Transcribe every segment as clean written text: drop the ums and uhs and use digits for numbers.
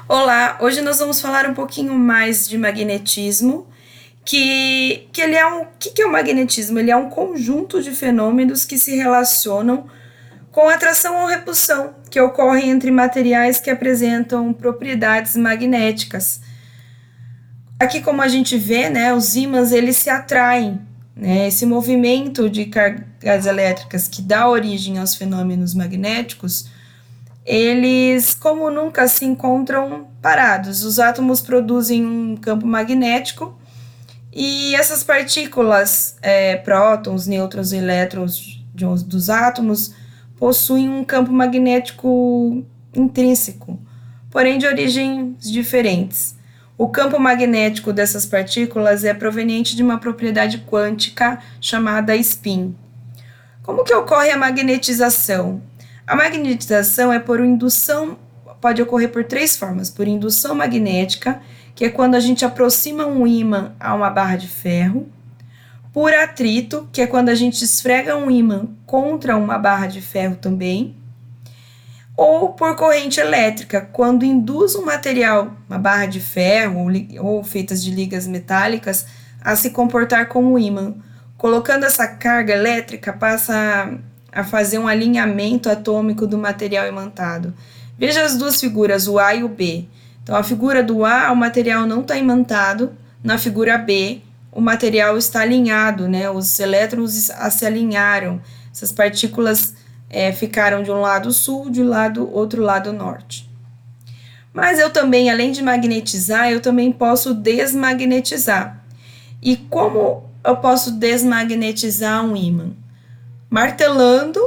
Olá, hoje nós vamos falar um pouquinho mais de magnetismo, que ele é que é o magnetismo? Ele é um conjunto de fenômenos que se relacionam com atração ou repulsão, que ocorrem entre materiais que apresentam propriedades magnéticas. Aqui, como a gente vê, né, os ímãs eles se atraem, né, esse movimento de cargas elétricas que dá origem aos fenômenos magnéticos, eles, como nunca, se encontram parados. Os átomos produzem um campo magnético e essas partículas, prótons, nêutrons e elétrons dos átomos, possuem um campo magnético intrínseco, porém de origens diferentes. O campo magnético dessas partículas é proveniente de uma propriedade quântica chamada spin. Como que ocorre a magnetização? A magnetização é por indução, pode ocorrer por três formas: por indução magnética, que é quando a gente aproxima um ímã a uma barra de ferro; por atrito, que é quando a gente esfrega um ímã contra uma barra de ferro também; ou por corrente elétrica, quando induz um material, uma barra de ferro ou feitas de ligas metálicas, a se comportar como um ímã. Colocando essa carga elétrica, passa a fazer um alinhamento atômico do material imantado. Veja as duas figuras, o A e o B. Então, a figura do A, o material não está imantado; na figura B, o material está alinhado, né? Os elétrons se alinharam, essas partículas ficaram de um lado sul, de outro lado norte. Mas eu também, além de magnetizar, eu também posso desmagnetizar. E como eu posso desmagnetizar um ímã? Martelando,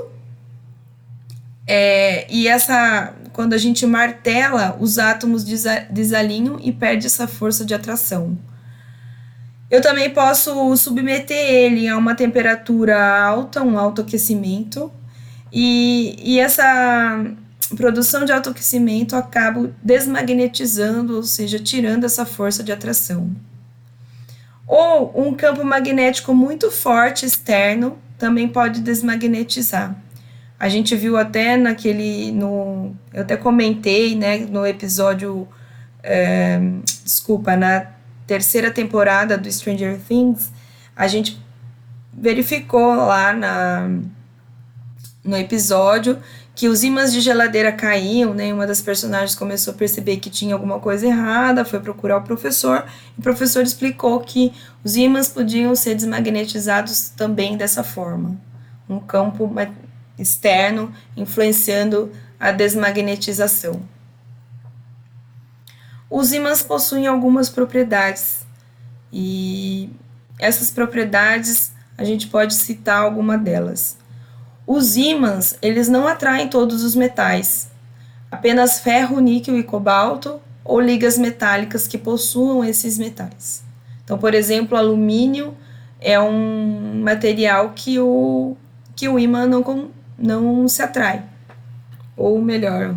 quando a gente martela, os átomos desalinham e perde essa força de atração. Eu também posso submeter ele a uma temperatura alta, um alto aquecimento, e essa produção de alto aquecimento acaba desmagnetizando, ou seja, tirando essa força de atração. Ou um campo magnético muito forte externo também pode desmagnetizar. A gente viu até eu até comentei, né, no episódio, na terceira temporada do Stranger Things, a gente verificou lá no episódio que os ímãs de geladeira caíam, né? Uma das personagens começou a perceber que tinha alguma coisa errada, foi procurar o professor, e o professor explicou que os ímãs podiam ser desmagnetizados também dessa forma. Um campo externo influenciando a desmagnetização. Os ímãs possuem algumas propriedades, e essas propriedades a gente pode citar alguma delas. Os ímãs, eles não atraem todos os metais, apenas ferro, níquel e cobalto, ou ligas metálicas que possuam esses metais. Então, por exemplo, o alumínio é um material que o ímã não se atrai. Ou melhor,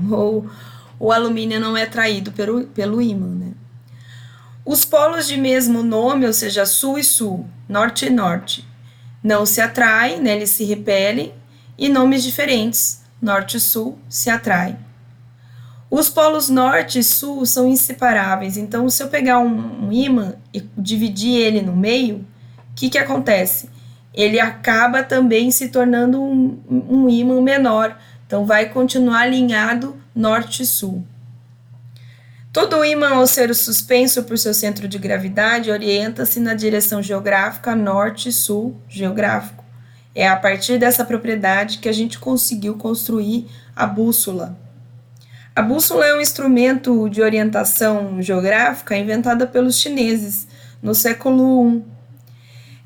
o alumínio não é atraído pelo ímã, né? Os polos de mesmo nome, ou seja, sul e sul, norte e norte, não se atraem, né? Eles se repelem, e nomes diferentes, norte e sul, se atraem. Os polos norte e sul são inseparáveis, então se eu pegar um ímã e dividir ele no meio, o que acontece? Ele acaba também se tornando um ímã menor, então vai continuar alinhado norte e sul. Todo ímã, ao ser suspenso por seu centro de gravidade, orienta-se na direção geográfica norte-sul geográfico. É a partir dessa propriedade que a gente conseguiu construir a bússola. A bússola é um instrumento de orientação geográfica inventada pelos chineses no século I.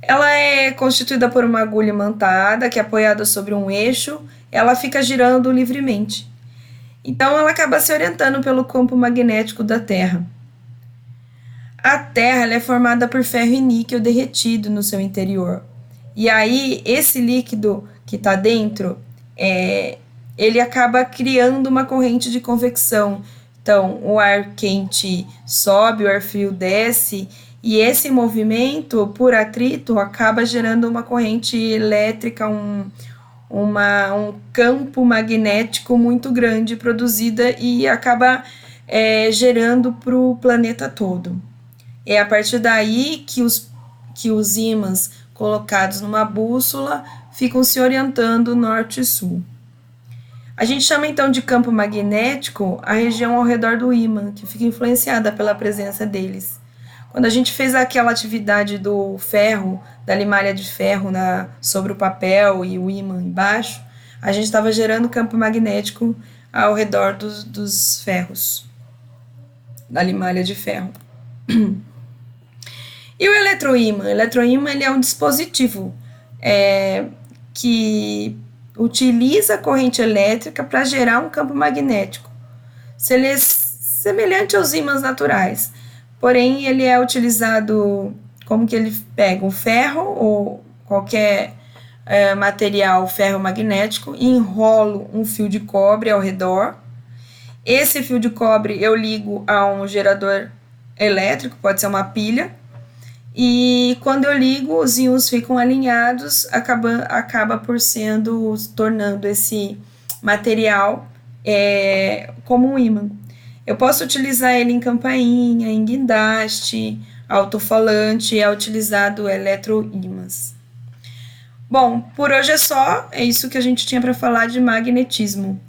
Ela é constituída por uma agulha imantada que, apoiada sobre um eixo, ela fica girando livremente. Então, ela acaba se orientando pelo campo magnético da Terra. A Terra é formada por ferro e níquel derretido no seu interior. E aí, esse líquido que está dentro, ele acaba criando uma corrente de convecção. Então, o ar quente sobe, o ar frio desce, e esse movimento, por atrito, acaba gerando uma corrente elétrica, um campo magnético muito grande produzida, e acaba gerando para o planeta todo. É a partir daí que os ímãs colocados numa bússola ficam se orientando norte e sul. A gente chama então de campo magnético a região ao redor do ímã, que fica influenciada pela presença deles. Quando a gente fez aquela atividade do ferro, da limalha de ferro sobre o papel e o ímã embaixo, a gente estava gerando campo magnético ao redor dos ferros, da limalha de ferro. E o eletroímã? O eletroímã ele é um dispositivo que utiliza a corrente elétrica para gerar um campo magnético. Ele é semelhante aos ímãs naturais, porém ele é utilizado como que ele pega um ferro ou qualquer material ferromagnético e enrolo um fio de cobre ao redor. Esse fio de cobre eu ligo a um gerador elétrico, pode ser uma pilha, e quando eu ligo, os íons ficam alinhados, acaba por tornando esse material como um ímã. Eu posso utilizar ele em campainha, em guindaste, alto-falante, é utilizado eletroímãs. Bom, por hoje é só, é isso que a gente tinha para falar de magnetismo.